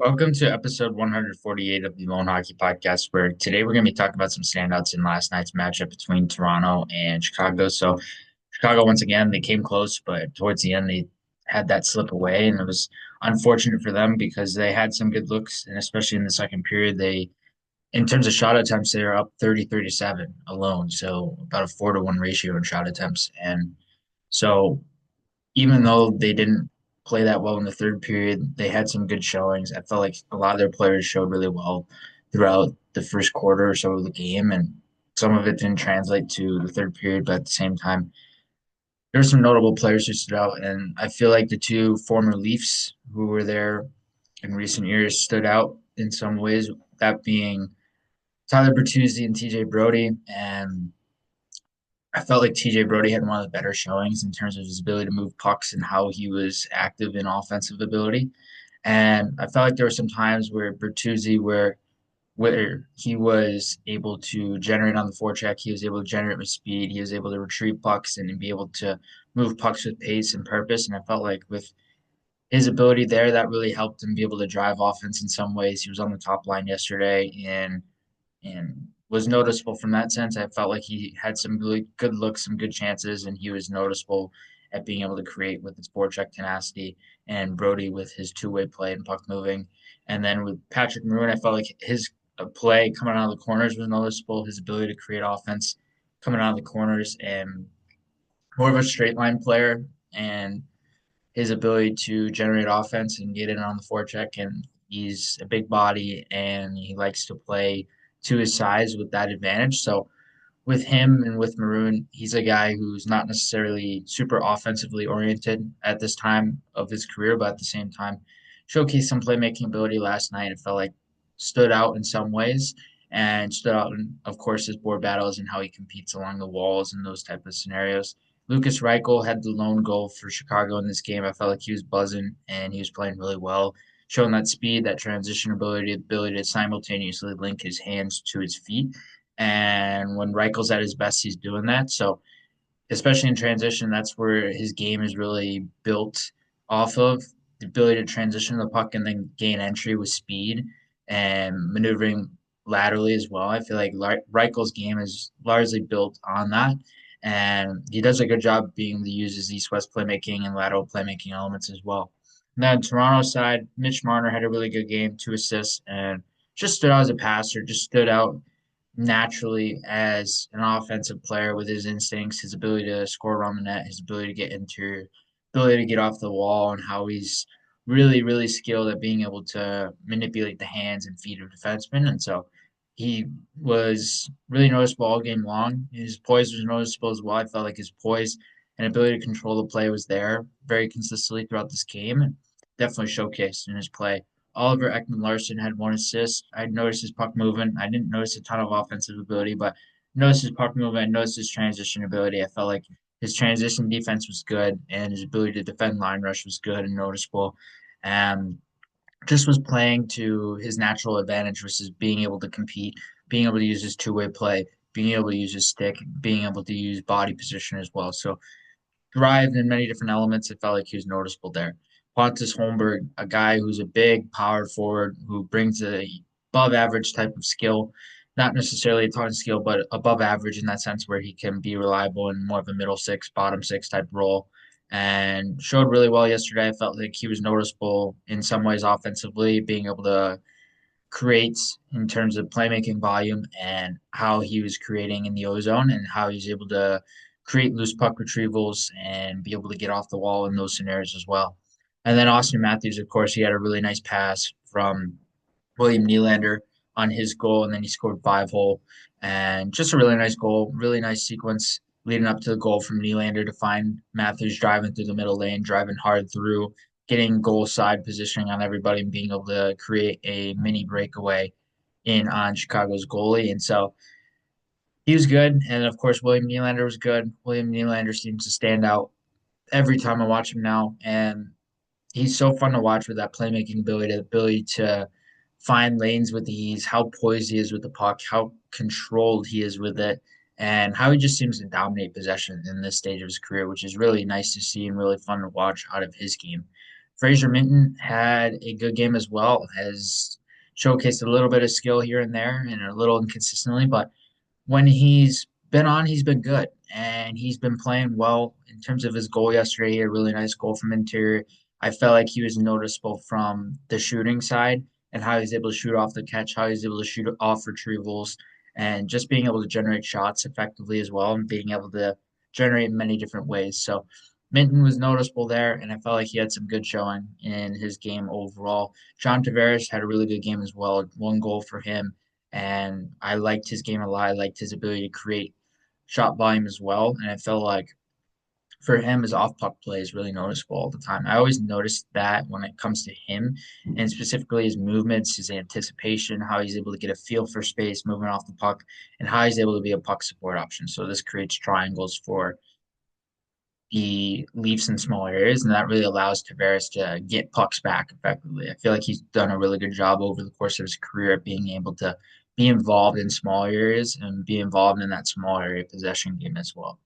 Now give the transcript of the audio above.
Welcome to episode 148 of the Loane Hockey Podcast, where today we're going to be talking about some standouts in last night's matchup between Toronto and Chicago. So, Chicago, once again, they came close, but towards the end, they had that slip away, and it was unfortunate for them because they had some good looks, and especially in the second period, in terms of shot attempts, they are up 30-37 alone, so about a 4-to-1 ratio in shot attempts. And so, even though they didn't play that well in the third period, they had some good showings. I felt like a lot of their players showed really well throughout the first quarter or so of the game, and some of it didn't translate to the third period, but at the same time, there were some notable players who stood out, and I feel like the two former Leafs who were there in recent years stood out in some ways, that being Tyler Bertuzzi and TJ Brody. And I felt like TJ Brody had one of the better showings in terms of his ability to move pucks and how he was active in offensive ability. And I felt like there were some times where Bertuzzi, where he was able to generate on the forecheck, he was able to generate with speed, he was able to retrieve pucks and be able to move pucks with pace and purpose. And I felt like with his ability there, that really helped him be able to drive offense in some ways. He was on the top line yesterday, and was noticeable from that sense. I felt like he had some really good looks, some good chances, and he was noticeable at being able to create with his forecheck tenacity, and Brody with his two-way play and puck moving. And then with Patrick Maroon, I felt like his play coming out of the corners was noticeable, his ability to create offense coming out of the corners, and more of a straight line player, and his ability to generate offense and get in on the forecheck. And he's a big body and he likes to play to his size with that advantage. So with him and with Maroon, he's a guy who's not necessarily super offensively oriented at this time of his career, but at the same time, showcased some playmaking ability last night. It felt like stood out in some ways and stood out in, of course, his board battles and how he competes along the walls and those type of scenarios. Lucas Reichel had the lone goal for Chicago in this game. I felt like he was buzzing and he was playing really well, showing that speed, that transition ability to simultaneously link his hands to his feet. And when Reichel's at his best, he's doing that. So, especially in transition, that's where his game is really built off of the ability to transition the puck and then gain entry with speed and maneuvering laterally as well. I feel like Reichel's game is largely built on that. And he does a good job being able to use his east west playmaking and lateral playmaking elements as well. And then Toronto side, Mitch Marner had a really good game, 2 assists, and just stood out as a passer, just stood out naturally as an offensive player with his instincts, his ability to score around the net, his ability to get interior, ability to get off the wall, and how he's really, really skilled at being able to manipulate the hands and feet of defensemen. And so he was really noticeable all game long. His poise was noticeable as well. I felt like his poise and ability to control the play was there very consistently throughout this game, and definitely showcased in his play. Oliver Ekman-Larsson had 1 assist. I noticed his puck movement. I didn't notice a ton of offensive ability, but noticed his puck movement. I noticed his transition ability. I felt like his transition defense was good, and his ability to defend line rush was good and noticeable. And just was playing to his natural advantage, which is being able to compete, being able to use his two-way play, being able to use his stick, being able to use body position as well. So thrived in many different elements. It felt like he was noticeable there. Pontus Holmberg, a guy who's a big power forward who brings a above average type of skill, not necessarily a ton of skill, but above average in that sense where he can be reliable in more of a middle six, bottom six type role. And showed really well yesterday. I felt like he was noticeable in some ways offensively, being able to create in terms of playmaking volume and how he was creating in the ozone and how he's able to create loose puck retrievals and be able to get off the wall in those scenarios as well. And then Austin Matthews, of course, he had a really nice pass from William Nylander on his goal, and then he scored 5 hole. And just a really nice goal, really nice sequence leading up to the goal from Nylander to find Matthews driving through the middle lane, driving hard through, getting goal side positioning on everybody, and being able to create a mini breakaway in on Chicago's goalie. And so he was good. And of course, William Nylander was good. William Nylander seems to stand out every time I watch him now. And he's so fun to watch with that playmaking ability, the ability to find lanes with ease, how poised he is with the puck, how controlled he is with it, and how he just seems to dominate possession in this stage of his career, which is really nice to see and really fun to watch out of his game. Fraser Minton had a good game as well, has showcased a little bit of skill here and there and a little inconsistently, but when he's been on, he's been good, and he's been playing well in terms of his goal yesterday. He had a really nice goal from interior. I felt like he was noticeable from the shooting side and how he's able to shoot off the catch, how he's able to shoot off retrievals, and just being able to generate shots effectively as well, and being able to generate in many different ways. So Minton was noticeable there, and I felt like he had some good showing in his game overall. John Tavares had a really good game as well. One goal for him, and I liked his game a lot. I liked his ability to create shot volume as well, and I felt like for him, his off puck play is really noticeable all the time. I always notice that when it comes to him, and specifically his movements, his anticipation, how he's able to get a feel for space, moving off the puck, and how he's able to be a puck support option. So this creates triangles for the Leafs in small areas, and that really allows Tavares to get pucks back effectively. I feel like he's done a really good job over the course of his career at being able to be involved in small areas and be involved in that small area possession game as well.